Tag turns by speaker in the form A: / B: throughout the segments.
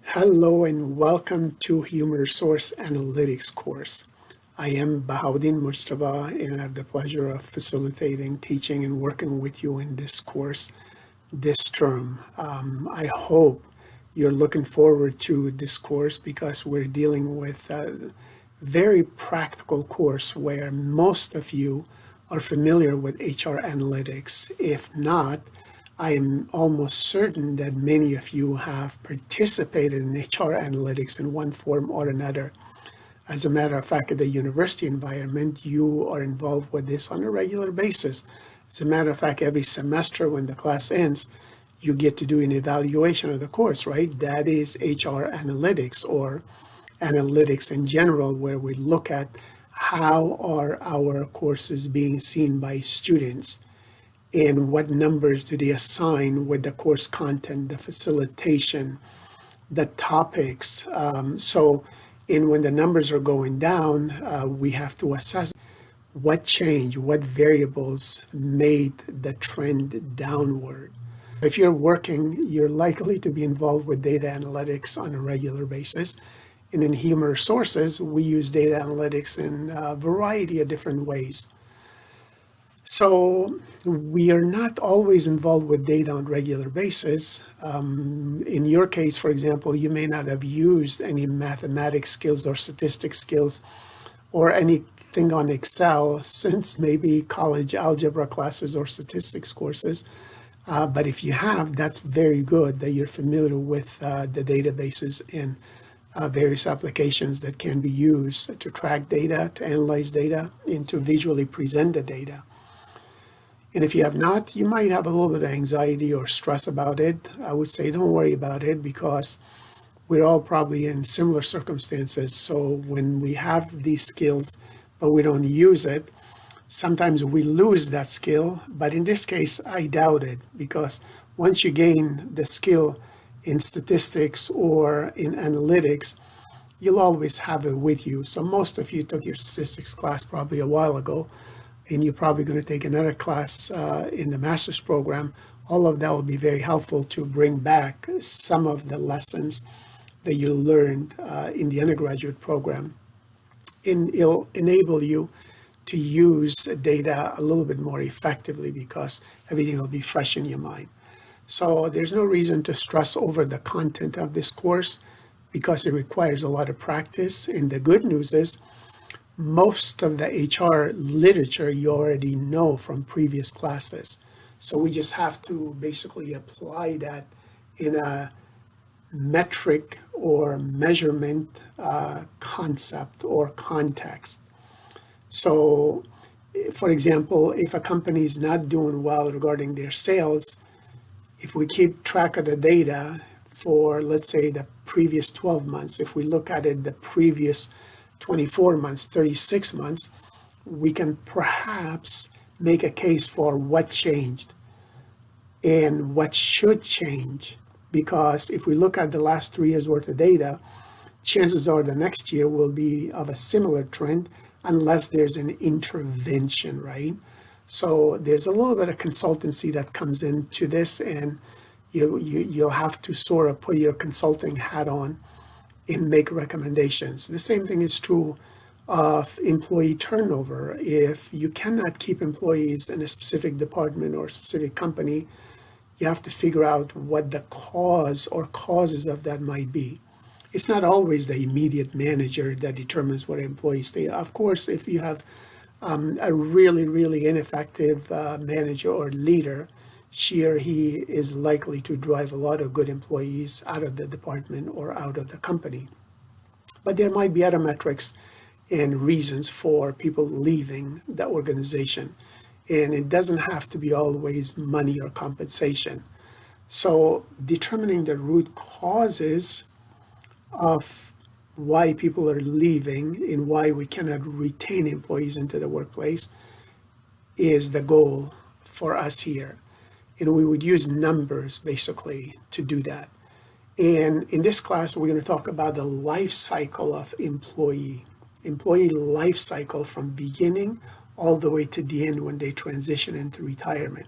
A: Hello and welcome to Human Resource Analytics course. I am Bahaudin Mujtaba and I have the pleasure of facilitating, teaching, and working with you in this course this term. I hope you're looking forward to this course because we're dealing with a very practical course where most of you are familiar with HR analytics. If not, I am almost certain that many of you have participated in HR analytics in one form or another. As a matter of fact, at the university environment, you are involved with this on a regular basis. As a matter of fact, every semester when the class ends, you get to do an evaluation of the course, right? That is HR analytics or analytics in general, where we look at how are our courses being seen by students and what numbers do they assign with the course content, the facilitation, the topics. And when the numbers are going down, we have to assess what changed, what variables made the trend downward. If you're working, you're likely to be involved with data analytics on a regular basis. And in human resources, we use data analytics in a variety of different ways. So we are not always involved with data on a regular basis. In your case, for example, you may not have used any mathematics skills or statistics skills or anything on Excel since maybe college algebra classes or statistics courses. But if you have, that's very good that you're familiar with the databases and various applications that can be used to track data, to analyze data, and to visually present the data. And if you have not, you might have a little bit of anxiety or stress about it. I would say don't worry about it because we're all probably in similar circumstances. So when we have these skills, but we don't use it, sometimes we lose that skill. But in this case, I doubt it because once you gain the skill in statistics or in analytics, you'll always have it with you. So most of you took your statistics class probably a while ago, and you're probably going to take another class in the master's program. All of that will be very helpful to bring back some of the lessons that you learned in the undergraduate program. And it'll enable you to use data a little bit more effectively because everything will be fresh in your mind. So there's no reason to stress over the content of this course because it requires a lot of practice. And the good news is most of the HR literature you already know from previous classes. So we just have to basically apply that in a metric or measurement concept or context. So, for example, if a company is not doing well regarding their sales, if we keep track of the data for, let's say, the previous 12 months, if we look at it the previous 24 months, 36 months, we can perhaps make a case for what changed and what should change. Because if we look at the last 3 years worth of data, chances are the next year will be of a similar trend unless there's an intervention, right? So there's a little bit of consultancy that comes into this, and you'll have to sort of put your consulting hat on and make recommendations. The same thing is true of employee turnover. If you cannot keep employees in a specific department or a specific company, you have to figure out what the cause or causes of that might be. It's not always the immediate manager that determines what employees stay. Of course, if you have a really, really ineffective manager or leader, she or he is likely to drive a lot of good employees out of the department or out of the company. But there might be other metrics and reasons for people leaving the organization. And it doesn't have to be always money or compensation. So determining the root causes of why people are leaving and why we cannot retain employees into the workplace is the goal for us here. And we would use numbers basically to do that. And in this class, we're going to talk about the life cycle of employee life cycle from beginning all the way to the end when they transition into retirement.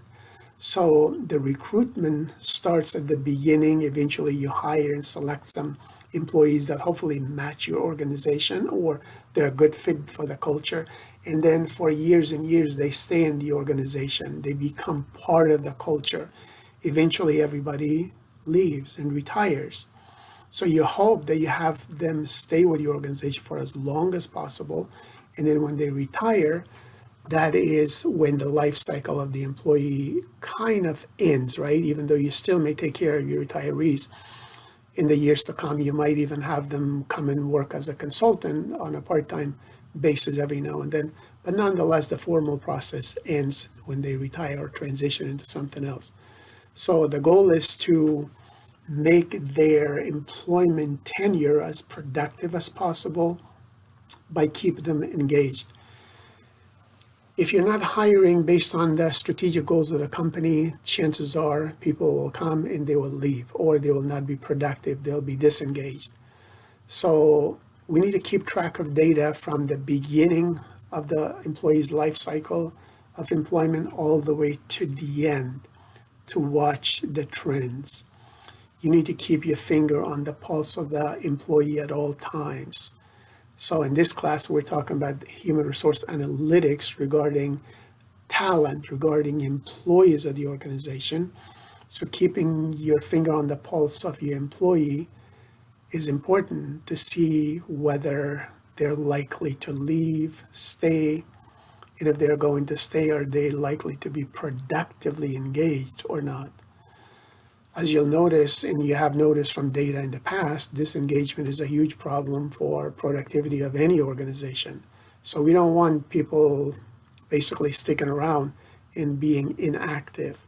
A: So the recruitment starts at the beginning. Eventually you hire and select some employees that hopefully match your organization or they're a good fit for the culture. And then for years and years, they stay in the organization. They become part of the culture. Eventually everybody leaves and retires. So you hope that you have them stay with your organization for as long as possible. And then when they retire, that is when the life cycle of the employee kind of ends, right? Even though you still may take care of your retirees. In the years to come, you might even have them come and work as a consultant on a part-time basis every now and then. But nonetheless, the formal process ends when they retire or transition into something else. So the goal is to make their employment tenure as productive as possible by keeping them engaged. If you're not hiring based on the strategic goals of the company, chances are people will come and they will leave, or they will not be productive, they'll be disengaged. So we need to keep track of data from the beginning of the employee's life cycle of employment all the way to the end to watch the trends. You need to keep your finger on the pulse of the employee at all times. So in this class, we're talking about human resource analytics regarding talent, regarding employees of the organization. So keeping your finger on the pulse of your employee is important to see whether they're likely to leave, stay, and if they're going to stay, are they likely to be productively engaged or not? As you'll notice, and you have noticed from data in the past, disengagement is a huge problem for productivity of any organization. So we don't want people basically sticking around and being inactive.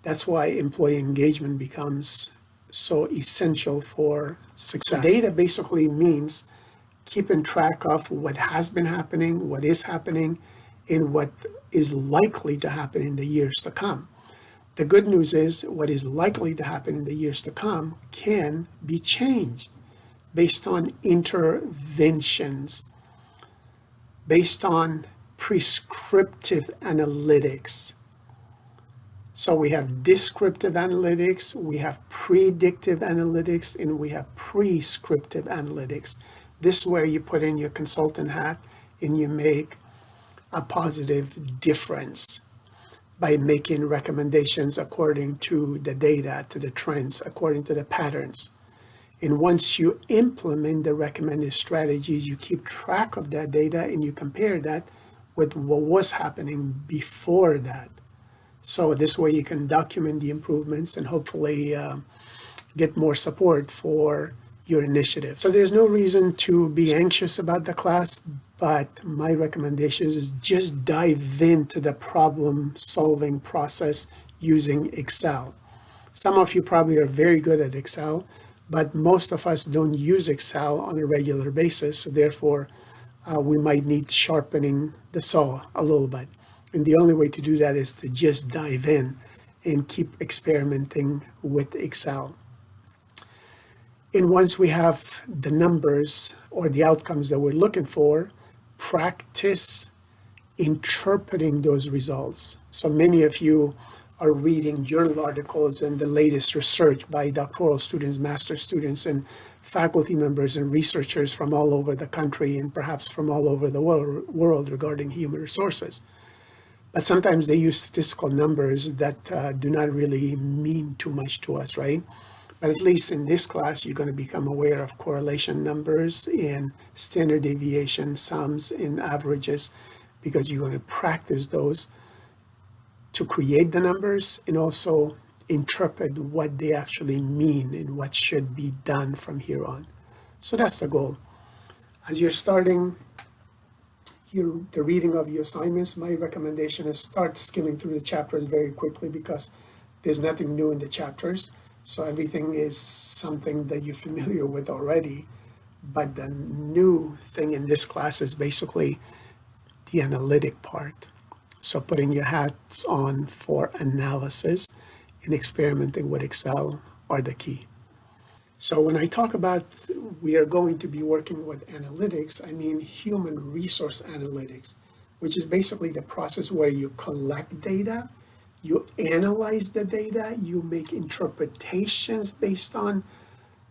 A: That's why employee engagement becomes so essential for success. So data basically means keeping track of what has been happening, what is happening, and what is likely to happen in the years to come. The good news is what is likely to happen in the years to come can be changed based on interventions, based on prescriptive analytics. So we have descriptive analytics, we have predictive analytics, and we have prescriptive analytics. This is where you put in your consultant hat and you make a positive difference by making recommendations according to the data, to the trends, according to the patterns. And once you implement the recommended strategies, you keep track of that data and you compare that with what was happening before that. So this way you can document the improvements and hopefully get more support for your initiative. So there's no reason to be anxious about the class, but my recommendation is just dive into the problem-solving process using Excel. Some of you probably are very good at Excel, but most of us don't use Excel on a regular basis. So therefore, we might need sharpening the saw a little bit. And the only way to do that is to just dive in and keep experimenting with Excel. And once we have the numbers or the outcomes that we're looking for, practice interpreting those results. So many of you are reading journal articles and the latest research by doctoral students, master's students, and faculty members and researchers from all over the country and perhaps from all over the world regarding human resources. But sometimes they use statistical numbers that do not really mean too much to us, right? But at least in this class, you're going to become aware of correlation numbers and standard deviation, sums, and averages, because you're going to practice those to create the numbers and also interpret what they actually mean and what should be done from here on. So that's the goal. As you're starting the reading of your assignments, my recommendation is start skimming through the chapters very quickly because there's nothing new in the chapters. So everything is something that you're familiar with already. But the new thing in this class is basically the analytic part. So putting your hats on for analysis and experimenting with Excel are the key. So when I talk about we are going to be working with analytics, I mean human resource analytics, which is basically the process where you collect data, You analyze the data, you make interpretations based on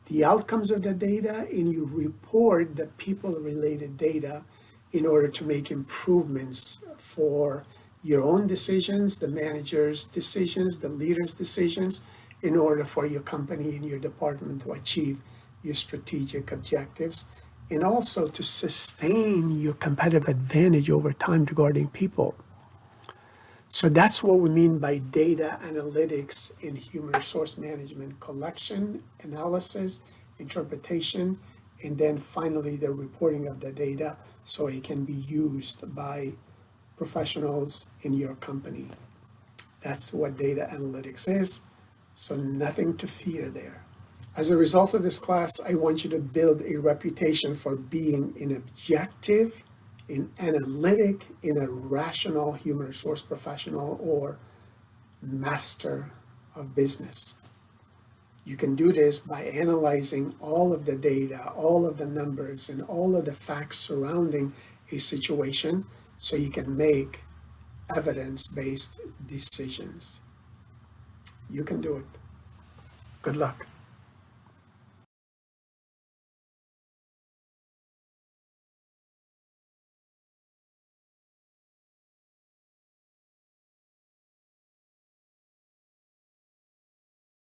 A: the outcomes of the data, and you report the people-related data in order to make improvements for your own decisions, the manager's decisions, the leader's decisions, in order for your company and your department to achieve your strategic objectives, and also to sustain your competitive advantage over time regarding people. So that's what we mean by data analytics in human resource management: collection, analysis, interpretation, and then finally the reporting of the data so it can be used by professionals in your company. That's what data analytics is, so nothing to fear there. As a result of this class, I want you to build a reputation for being an objective, an analytic, and a rational human resource professional or master of business. You can do this by analyzing all of the data, all of the numbers, and all of the facts surrounding a situation so you can make evidence-based decisions. You can do it. Good luck.